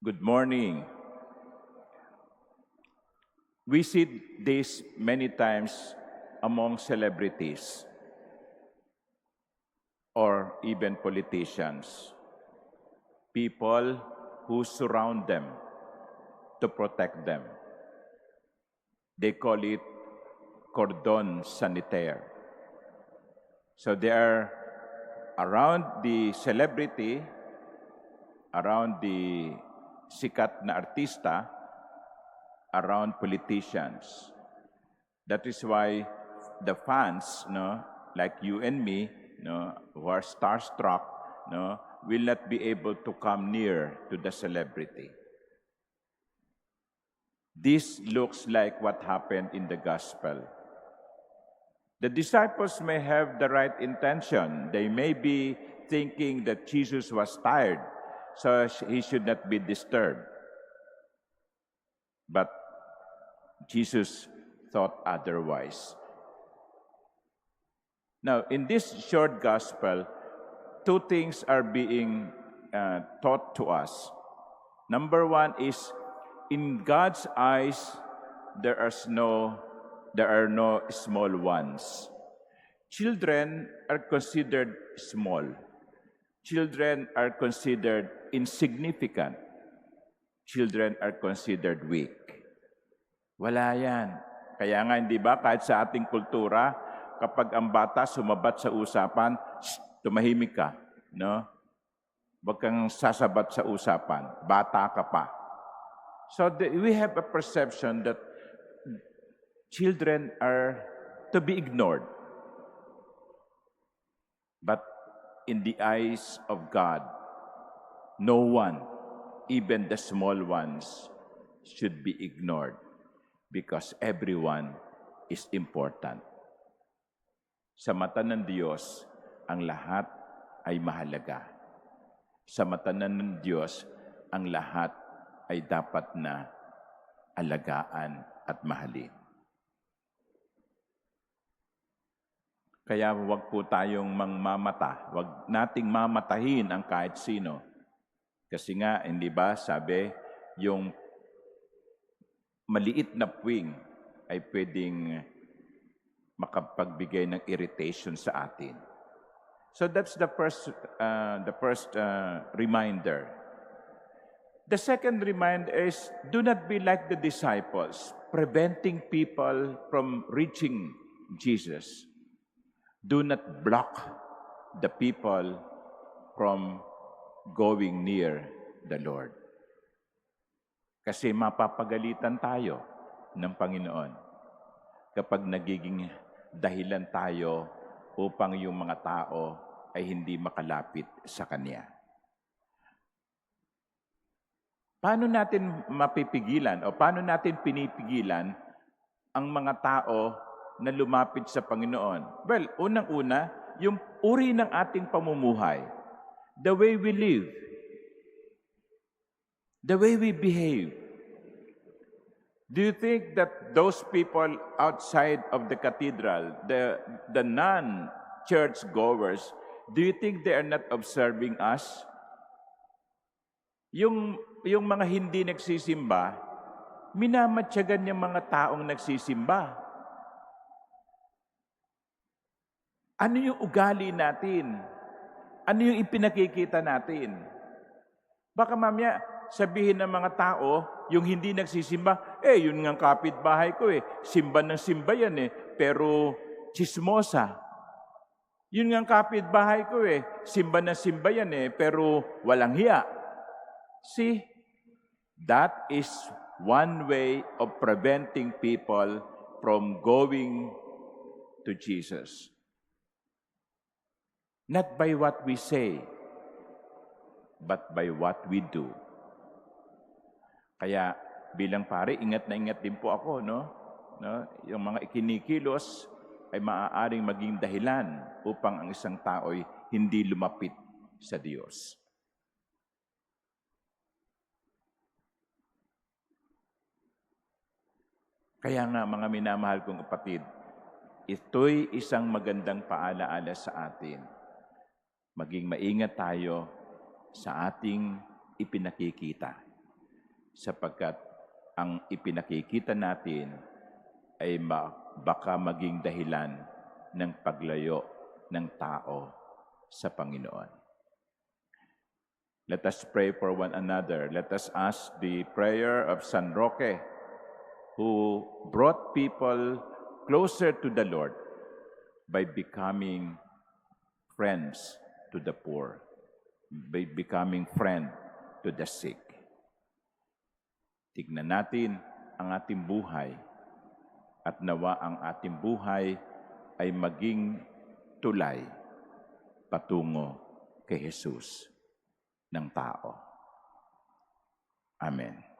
Good morning. We see this many times among celebrities or even politicians, people who surround them to protect them. They call it cordon sanitaire. So they are around the celebrity, around the sikat na artista, around politicians. That is why the fans, like you and me, who are starstruck, will not be able to come near to the celebrity. This looks like what happened in the gospel. The disciples may have the right intention. They may be thinking that Jesus was tired, so he should not be disturbed. But Jesus thought otherwise. Now, in this short gospel, two things are being taught to us. Number one is, in God's eyes, there are no small ones. Children are considered small. Children are considered insignificant. Children are considered weak. Wala yan. Kaya nga, hindi ba, kahit sa ating kultura, kapag ang bata sumabat sa usapan, tumahimik ka. No? Huwag kang sasabat sa usapan. Bata ka pa. So we have a perception that children are to be ignored. But in the eyes of God, no one, even the small ones, should be ignored because everyone is important. Sa mata ng Diyos, ang lahat ay mahalaga. Sa mata ng Diyos, ang lahat ay dapat na alagaan at mahalin. Kaya huwag po tayong mangmamata. Huwag nating mamatahin ang kahit sino. Kasi nga, hindi ba, sabi, yung maliit na puwing ay pwedeng makapagbigay ng irritation sa atin. So that's the first reminder. The second reminder is, do not be like the disciples, preventing people from reaching Jesus. Do not block the people from going near the Lord. Kasi mapapagalitan tayo ng Panginoon kapag nagiging dahilan tayo upang yung mga tao ay hindi makalapit sa Kanya. Paano natin mapipigilan o paano natin pinipigilan ang mga tao na lumapit sa Panginoon? Well, unang-una, yung uri ng ating pamumuhay, the way we live, the way we behave. Do you think that those people outside of the cathedral, the non-church goers, do you think they are not observing us? Yung mga hindi nagsisimba, minamatyagan yung mga taong nagsisimba. Ano yung ugali natin? Ano yung ipinakikita natin? Baka mamaya sabihin ng mga tao, yung hindi nagsisimba, yun nga kapitbahay ko simba ng simba yan pero chismosa. Yun nga kapitbahay ko simba ng simba yan pero walang hiya. See, that is one way of preventing people from going to Jesus. Not by what we say, but by what we do. Kaya bilang pare, ingat na ingat din po ako, no? Yung mga ikinikilos ay maaaring maging dahilan upang ang isang tao'y hindi lumapit sa Diyos. Kaya nga, mga minamahal kong kapatid, ito'y isang magandang paalaala sa atin. Maging maingat tayo sa ating ipinakikita. sapagkat ang ipinakikita natin ay baka maging dahilan ng paglayo ng tao sa Panginoon. Let us pray for one another. Let us ask the prayer of San Roque, who brought people closer to the Lord by becoming friends to the poor, by becoming friend to the sick. Tignan natin ang ating buhay at nawa ang ating buhay ay maging tulay patungo kay Jesus ng tao. Amen.